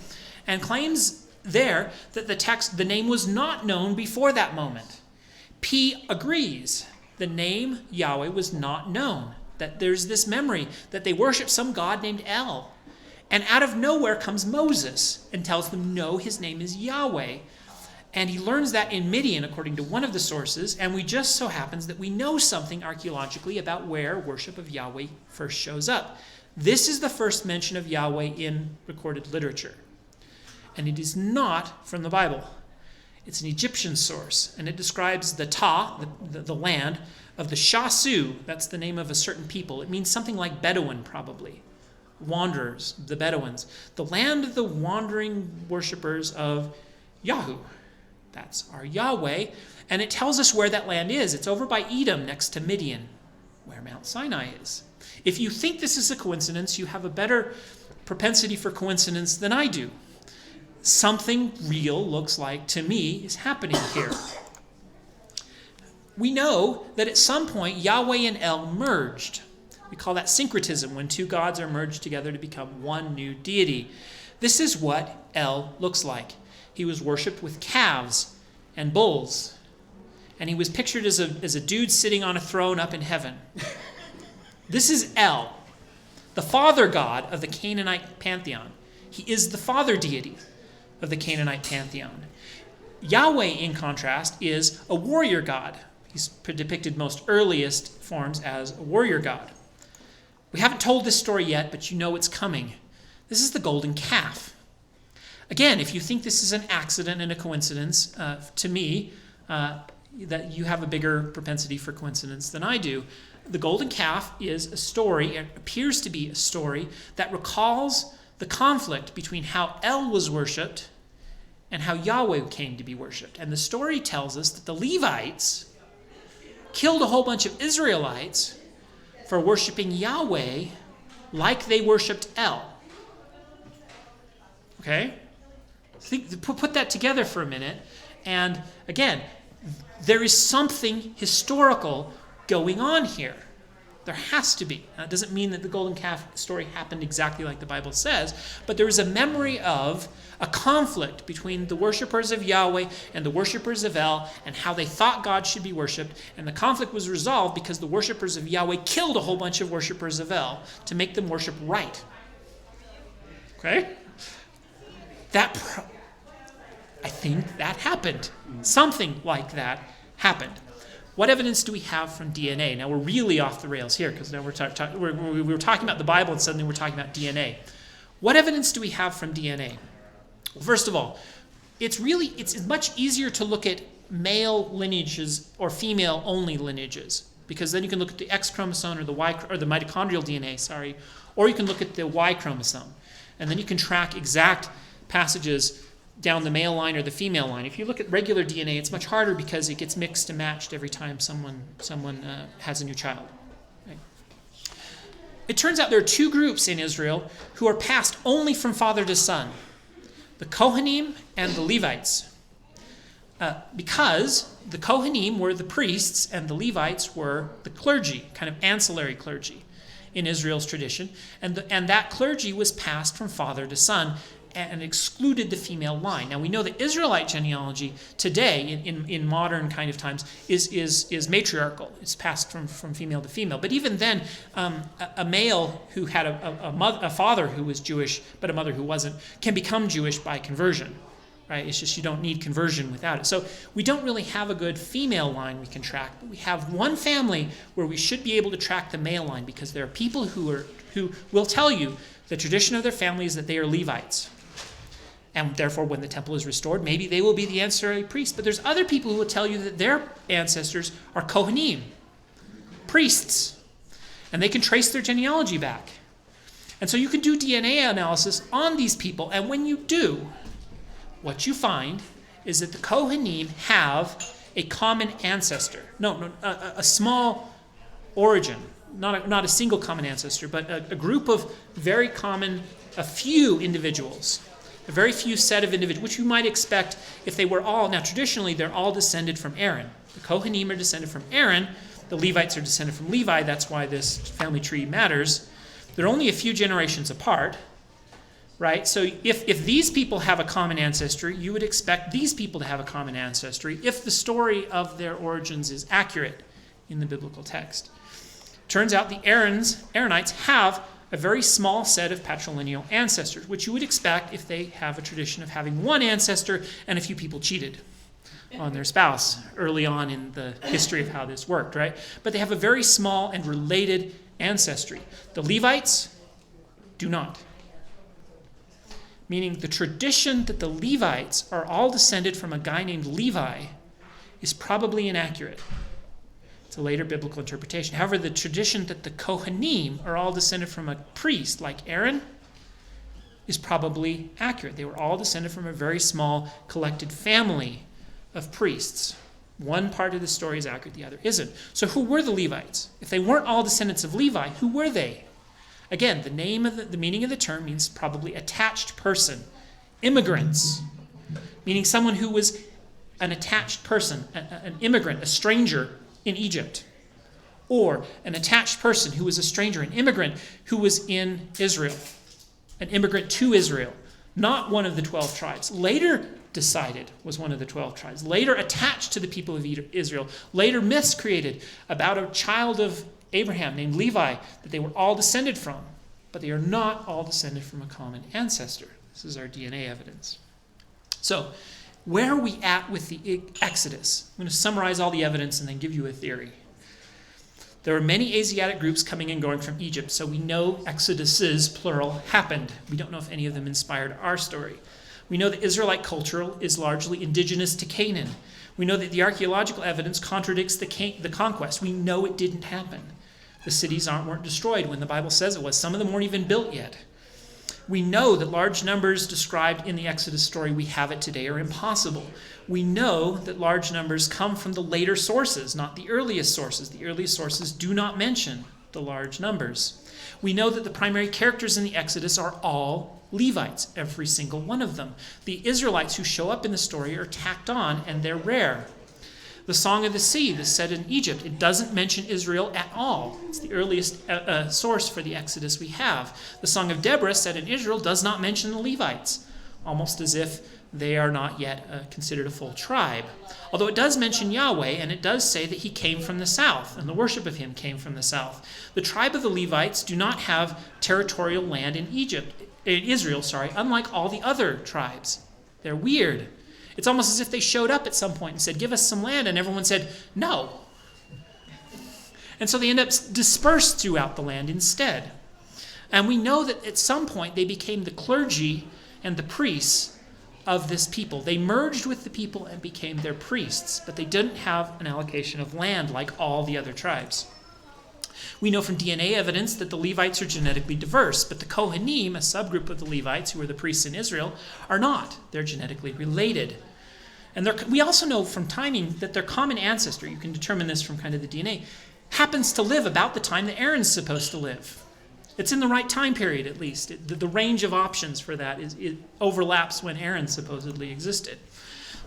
and claims there that the name was not known before that moment. P agrees. The name Yahweh was not known. That there's this memory that they worship some god named El. And out of nowhere comes Moses and tells them, no, his name is Yahweh. And he learns that in Midian, according to one of the sources, and we just so happens that we know something archaeologically about where worship of Yahweh first shows up. This is the first mention of Yahweh in recorded literature. And it is not from the Bible. It's an Egyptian source, and it describes the the land, of the Shasu. That's the name of a certain people. It means something like Bedouin, probably. Wanderers, the Bedouins. The land of the wandering worshippers of Yahu. That's our Yahweh. And it tells us where that land is. It's over by Edom, next to Midian, where Mount Sinai is. If you think this is a coincidence, you have a better propensity for coincidence than I do. Something real, looks like to me, is happening here. We know that at some point Yahweh and El merged. We call that syncretism, when two gods are merged together to become one new deity. This is what El looks like. He was worshipped with calves and bulls. And he was pictured as a dude sitting on a throne up in heaven. This is El, the father god of the Canaanite pantheon. He is the father deity of the Canaanite pantheon. Yahweh, in contrast, is a warrior god. He's depicted most earliest forms as a warrior god. We haven't told this story yet, but you know it's coming. This is the golden calf. Again, if you think this is an accident and a coincidence, to me, that you have a bigger propensity for coincidence than I do. The golden calf is a story, it appears to be a story, that recalls the conflict between how El was worshipped and how Yahweh came to be worshipped. And the story tells us that the Levites killed a whole bunch of Israelites for worshiping Yahweh like they worshipped El. Okay? Put that together for a minute. And again, there is something historical going on here. There has to be. Now, it doesn't mean that the golden calf story happened exactly like the Bible says, but there is a memory of a conflict between the worshipers of Yahweh and the worshipers of El, and how they thought God should be worshipped. And the conflict was resolved because the worshipers of Yahweh killed a whole bunch of worshipers of El to make them worship right. Okay? I think that happened. Something like that happened. What evidence do we have from DNA? Now we're really off the rails here, because now we were talking about the Bible and suddenly we're talking about DNA. What evidence do we have from DNA? Well, first of all, it's much easier to look at male lineages or female only lineages, because then you can look at the X chromosome or the mitochondrial DNA, or you can look at the Y chromosome, and then you can track exact passages down the male line or the female line. If you look at regular DNA, it's much harder because it gets mixed and matched every time someone has a new child. Right? It turns out there are two groups in Israel who are passed only from father to son: the Kohanim and the Levites. Because the Kohanim were the priests and the Levites were the clergy, kind of ancillary clergy in Israel's tradition, and that clergy was passed from father to son and excluded the female line. Now we know that Israelite genealogy today, in modern kind of times, is matriarchal. It's passed from female to female. But even then, a male who had a father who was Jewish but a mother who wasn't can become Jewish by conversion. Right? It's just you don't need conversion without it. So we don't really have a good female line we can track, but we have one family where we should be able to track the male line, because there are people who will tell you the tradition of their family is that they are Levites. And therefore, when the temple is restored, maybe they will be the ancillary priests. But there's other people who will tell you that their ancestors are Kohanim, priests. And they can trace their genealogy back. And so you can do DNA analysis on these people. And when you do, what you find is that the Kohanim have a common ancestor. A small origin. not a single common ancestor, but a group of very common, a few individuals, a very few set of individuals, which you might expect if they were all, now traditionally they're all descended from Aaron. The Kohanim are descended from Aaron, the Levites are descended from Levi, that's why this family tree matters. They're only a few generations apart, right? So if these people have a common ancestry, you would expect these people to have a common ancestry if the story of their origins is accurate in the biblical text. Turns out the Aaronites have a very small set of patrilineal ancestors, which you would expect if they have a tradition of having one ancestor and a few people cheated on their spouse early on in the history of how this worked, right? But they have a very small and related ancestry. The Levites do not. Meaning the tradition that the Levites are all descended from a guy named Levi is probably inaccurate. It's a later biblical interpretation. However, the tradition that the Kohanim are all descended from a priest like Aaron is probably accurate. They were all descended from a very small collected family of priests. One part of the story is accurate, the other isn't. So who were the Levites? If they weren't all descendants of Levi, who were they? Again, the meaning of the term means probably attached person. Immigrants, meaning someone who was an attached person, an immigrant, a stranger in Egypt. Or an attached person who was a stranger, an immigrant who was in Israel. An immigrant to Israel. Not one of the 12 tribes. Later decided was one of the 12 tribes. Later attached to the people of Israel. Later myths created about a child of Abraham named Levi that they were all descended from. But they are not all descended from a common ancestor. This is our DNA evidence. So, where are we at with the Exodus? I'm going to summarize all the evidence and then give you a theory. There were many Asiatic groups coming and going from Egypt, so we know exoduses, plural, happened. We don't know if any of them inspired our story. We know that Israelite culture is largely indigenous to Canaan. We know that the archaeological evidence contradicts the conquest. We know it didn't happen. The cities weren't destroyed when the Bible says it was. Some of them weren't even built yet. We know that large numbers described in the Exodus story we have it today are impossible. We know that large numbers come from the later sources, not the earliest sources. The earliest sources do not mention the large numbers. We know that the primary characters in the Exodus are all Levites, every single one of them. The Israelites who show up in the story are tacked on, and they're rare. The Song of the Sea that's said in Egypt, it doesn't mention Israel at all. It's the earliest source for the Exodus we have. The Song of Deborah said in Israel does not mention the Levites, almost as if they are not yet considered a full tribe. Although it does mention Yahweh, and it does say that he came from the south, and the worship of him came from the south. The tribe of the Levites do not have territorial land in Israel, unlike all the other tribes. They're weird. It's almost as if they showed up at some point and said, give us some land, and everyone said, no. And so they end up dispersed throughout the land instead. And we know that at some point they became the clergy and the priests of this people. They merged with the people and became their priests, but they didn't have an allocation of land like all the other tribes. We know from DNA evidence that the Levites are genetically diverse, but the Kohanim, a subgroup of the Levites, who are the priests in Israel, are not. They're genetically related. And we also know from timing that their common ancestor, you can determine this from kind of the DNA, happens to live about the time that Aaron's supposed to live. It's in the right time period, at least. The range of options for that it overlaps when Aaron supposedly existed.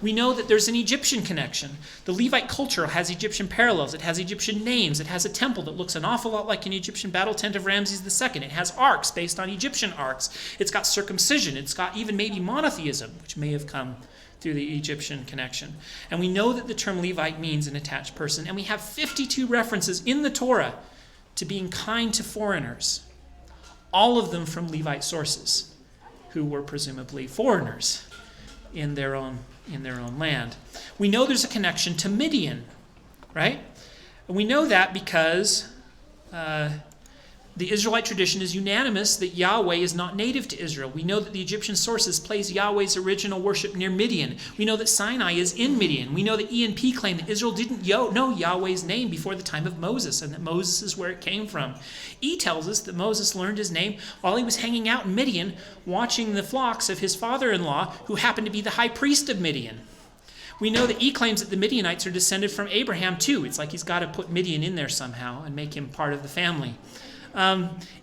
We know that there's an Egyptian connection. The Levite culture has Egyptian parallels. It has Egyptian names. It has a temple that looks an awful lot like an Egyptian battle tent of Ramses II. It has arcs based on Egyptian arcs. It's got circumcision. It's got even maybe monotheism, which may have come through the Egyptian connection. And we know that the term Levite means an attached person. And we have 52 references in the Torah to being kind to foreigners, all of them from Levite sources, who were presumably foreigners in their own land. We know there's a connection to Midian, right? And we know that because the Israelite tradition is unanimous that Yahweh is not native to Israel. We know that the Egyptian sources place Yahweh's original worship near Midian. We know that Sinai is in Midian. We know that E&P claim that Israel didn't know Yahweh's name before the time of Moses, and that Moses is where it came from. E tells us that Moses learned his name while he was hanging out in Midian, watching the flocks of his father-in-law, who happened to be the high priest of Midian. We know that E claims that the Midianites are descended from Abraham too. It's like he's got to put Midian in there somehow and make him part of the family.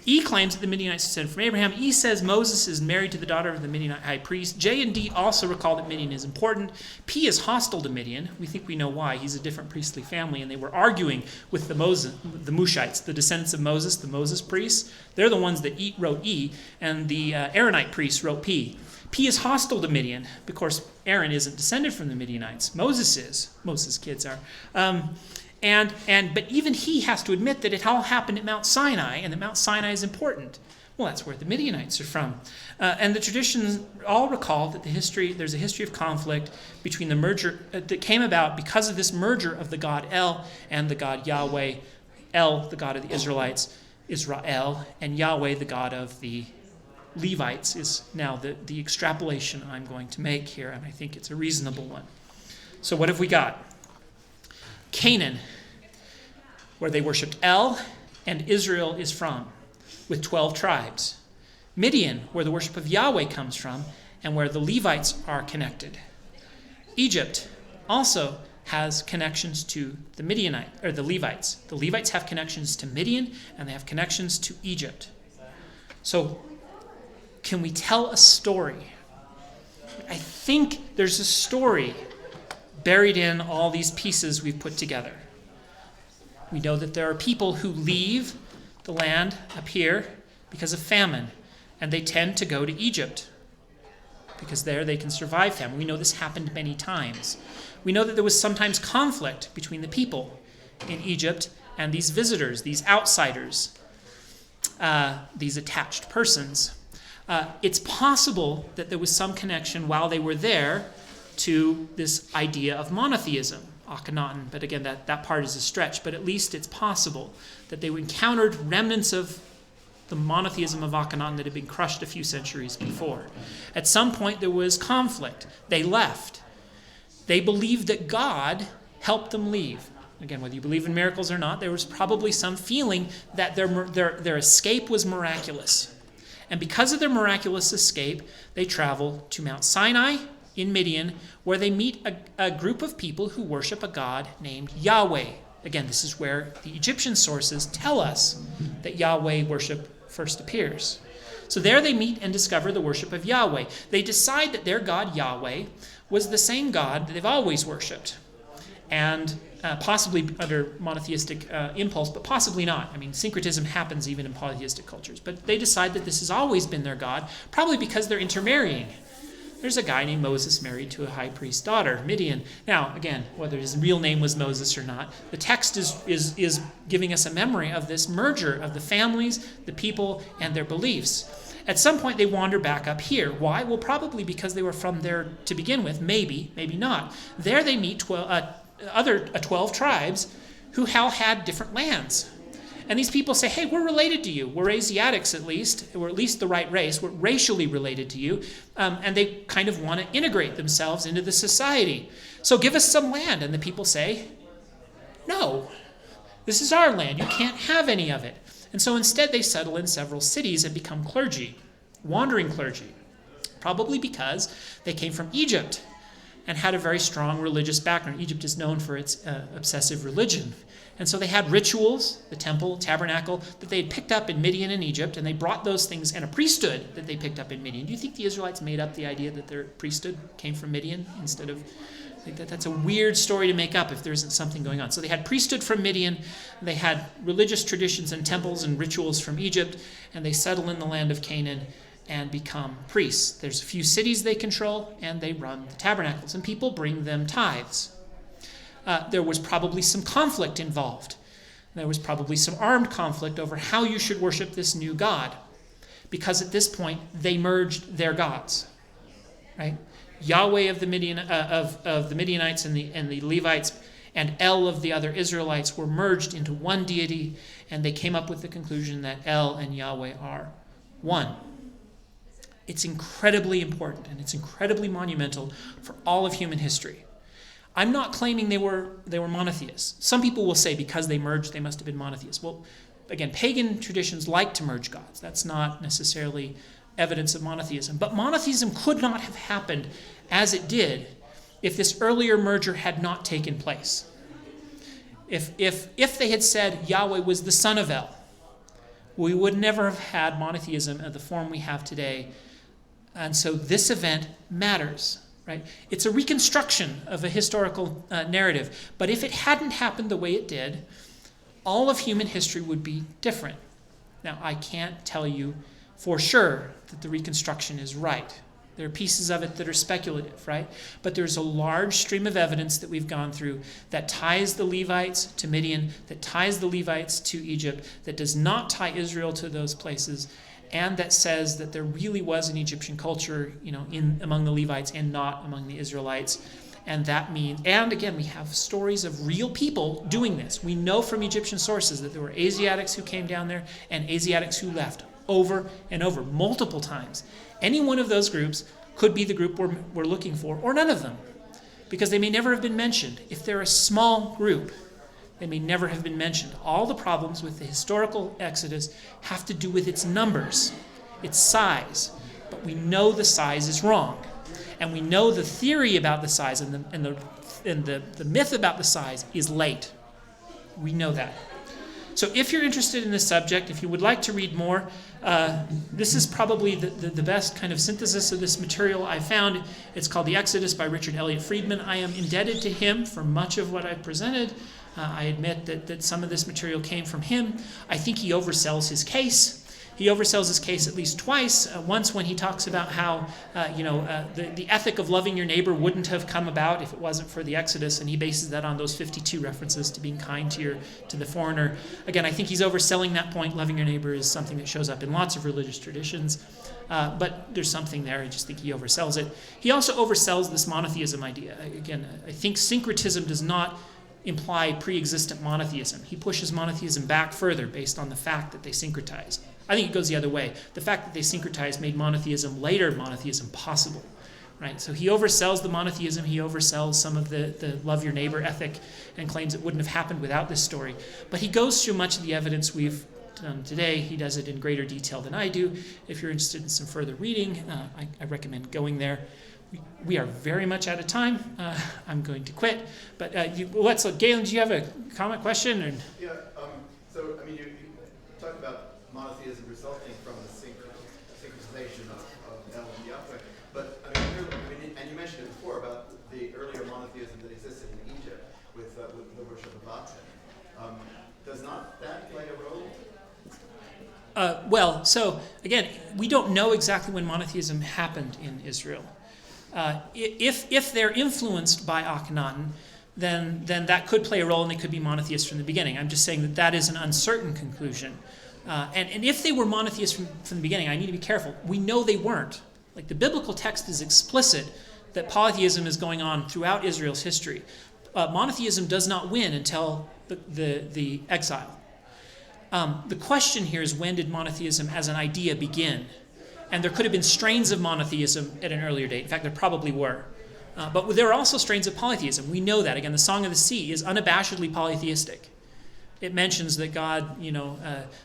E claims that the Midianites are descended from Abraham. E says Moses is married to the daughter of the Midianite high priest. J and D also recall that Midian is important. P is hostile to Midian. We think we know why. He's a different priestly family, and they were arguing with the Mushites, the descendants of Moses, the Moses priests. They're the ones that wrote E, and the Aaronite priests wrote P. P is hostile to Midian. Of course, Aaron isn't descended from the Midianites. Moses is. Moses' kids are. But even he has to admit that it all happened at Mount Sinai, and that Mount Sinai is important. Well, that's where the Midianites are from. And the traditions all recall that there's a history of conflict between the merger that came about because of this merger of the god El and the god Yahweh. El, the god of the Israelites, Israel, and Yahweh, the god of the Levites, is now the extrapolation I'm going to make here, and I think it's a reasonable one. So what have we got? Canaan, where they worshipped El, and Israel is from, with 12 tribes. Midian, where the worship of Yahweh comes from, and where the Levites are connected. Egypt also has connections to the Levites. The Levites have connections to Midian, and they have connections to Egypt. So, can we tell a story? I think there's a story buried in all these pieces we've put together. We know that there are people who leave the land up here because of famine, and they tend to go to Egypt because there they can survive famine. We know this happened many times. We know that there was sometimes conflict between the people in Egypt and these visitors, these outsiders, these attached persons. It's possible that there was some connection while they were there to this idea of monotheism, Akhenaten. But again, that part is a stretch. But at least it's possible that they encountered remnants of the monotheism of Akhenaten that had been crushed a few centuries before. At some point, there was conflict. They left. They believed that God helped them leave. Again, whether you believe in miracles or not, there was probably some feeling that their escape was miraculous. And because of their miraculous escape, they travel to Mount Sinai in Midian, where they meet a group of people who worship a god named Yahweh. Again, this is where the Egyptian sources tell us that Yahweh worship first appears. So there they meet and discover the worship of Yahweh. They decide that their god Yahweh was the same god that they've always worshipped, and possibly under monotheistic impulse, but possibly not. I mean, syncretism happens even in polytheistic cultures. But they decide that this has always been their god, probably because they're intermarrying. There's a guy named Moses married to a high priest's daughter, Midian. Now, again, whether his real name was Moses or not, the text is giving us a memory of this merger of the families, the people, and their beliefs. At some point, they wander back up here. Why? Well, probably because they were from there to begin with. Maybe, maybe not. There they meet 12 tribes who all had different lands. And these people say, hey, we're related to you. We're Asiatics at least. We're at least the right race. We're racially related to you. And they kind of want to integrate themselves into the society. So give us some land. And the people say, no, this is our land. You can't have any of it. And so instead they settle in several cities and become clergy, wandering clergy, probably because they came from Egypt and had a very strong religious background. Egypt is known for its obsessive religion. And so they had rituals, the temple, tabernacle, that they had picked up in Midian and Egypt, and they brought those things, and a priesthood that they picked up in Midian. Do you think the Israelites made up the idea that their priesthood came from Midian instead of... That's a weird story to make up if there isn't something going on. So they had priesthood from Midian, they had religious traditions and temples and rituals from Egypt, and they settle in the land of Canaan and become priests. There's a few cities they control, and they run the tabernacles, and people bring them tithes. There was probably some conflict involved. There was probably some armed conflict over how you should worship this new god, because at this point they merged their gods, right? Yahweh of the Midianites and the Levites and El of the other Israelites were merged into one deity, and they came up with the conclusion that El and Yahweh are one. It's incredibly important, and it's incredibly monumental for all of human history. I'm not claiming they were monotheists. Some people will say because they merged, they must have been monotheists. Well, again, pagan traditions like to merge gods. That's not necessarily evidence of monotheism. But monotheism could not have happened as it did if this earlier merger had not taken place. If they had said Yahweh was the son of El, we would never have had monotheism in the form we have today. And so this event matters, right? It's a reconstruction of a historical narrative. But if it hadn't happened the way it did, all of human history would be different. Now, I can't tell you for sure that the reconstruction is right. There are pieces of it that are speculative, right? But there's a large stream of evidence that we've gone through that ties the Levites to Midian, that ties the Levites to Egypt, that does not tie Israel to those places, and that says that there really was an Egyptian culture, among the Levites and not among the Israelites. And that means, and again, we have stories of real people doing this. We know from Egyptian sources that there were Asiatics who came down there and Asiatics who left over and over, multiple times. Any one of those groups could be the group we're looking for, or none of them, because they may never have been mentioned. If they're a small group, they may never have been mentioned. All the problems with the historical Exodus have to do with its numbers, its size. But we know the size is wrong. And we know the theory about the size and the myth about the size is late. We know that. So if you're interested in this subject, if you would like to read more, this is probably the best kind of synthesis of this material I found. It's called The Exodus by Richard Elliott Friedman. I am indebted to him for much of what I've presented. I admit that some of this material came from him. I think he oversells his case. He oversells his case at least twice. Once when he talks about how, the ethic of loving your neighbor wouldn't have come about if it wasn't for the Exodus, and he bases that on those 52 references to being kind to the foreigner. Again, I think he's overselling that point. Loving your neighbor is something that shows up in lots of religious traditions, but there's something there. I just think he oversells it. He also oversells this monotheism idea. Again, I think syncretism does not imply pre-existent monotheism. He pushes monotheism back further based on the fact that they syncretized. I think it goes the other way. The fact that they syncretized made later monotheism possible, right? So he oversells the monotheism. He oversells some of the love your neighbor ethic and claims it wouldn't have happened without this story. But he goes through much of the evidence we've done today. He does it in greater detail than I do. If you're interested in some further reading, I recommend going there. We are very much out of time. I'm going to quit. But Galen, do you have a comment, question? Or? Yeah. You talked about monotheism resulting from the synchronization of El and Yahweh. But and you mentioned it before about the earlier monotheism that existed in Egypt with the worship of Aten. Does not that play a role? So again, we don't know exactly when monotheism happened in Israel. If they're influenced by Akhenaten, then that could play a role and they could be monotheists from the beginning. I'm just saying that is an uncertain conclusion. And if they were monotheists from the beginning, I need to be careful. We know they weren't. Like the biblical text is explicit that polytheism is going on throughout Israel's history. Monotheism does not win until the exile. The question here is, when did monotheism as an idea begin? And there could have been strains of monotheism at an earlier date. In fact, there probably were. But there are also strains of polytheism. We know that. Again, the Song of the Sea is unabashedly polytheistic. It mentions that God,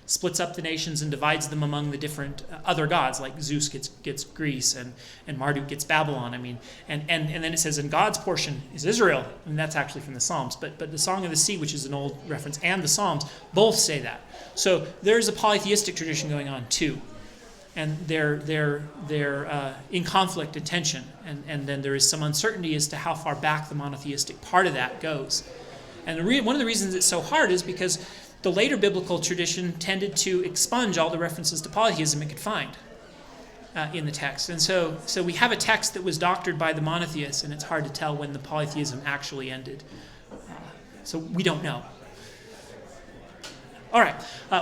splits up the nations and divides them among the different other gods, like Zeus gets Greece and Marduk gets Babylon. And then it says, and God's portion is Israel. And that's actually from the Psalms. But the Song of the Sea, which is an old reference, and the Psalms both say that. So there's a polytheistic tradition going on too. And they're in conflict and tension. And then there is some uncertainty as to how far back the monotheistic part of that goes. And one of the reasons it's so hard is because the later biblical tradition tended to expunge all the references to polytheism it could find in the text. And so we have a text that was doctored by the monotheists, and it's hard to tell when the polytheism actually ended. So we don't know. All right,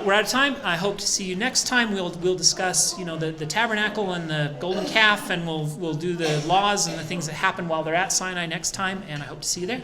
we're out of time. I hope to see you next time. We'll discuss, the tabernacle and the golden calf, and we'll do the laws and the things that happen while they're at Sinai next time. And I hope to see you there.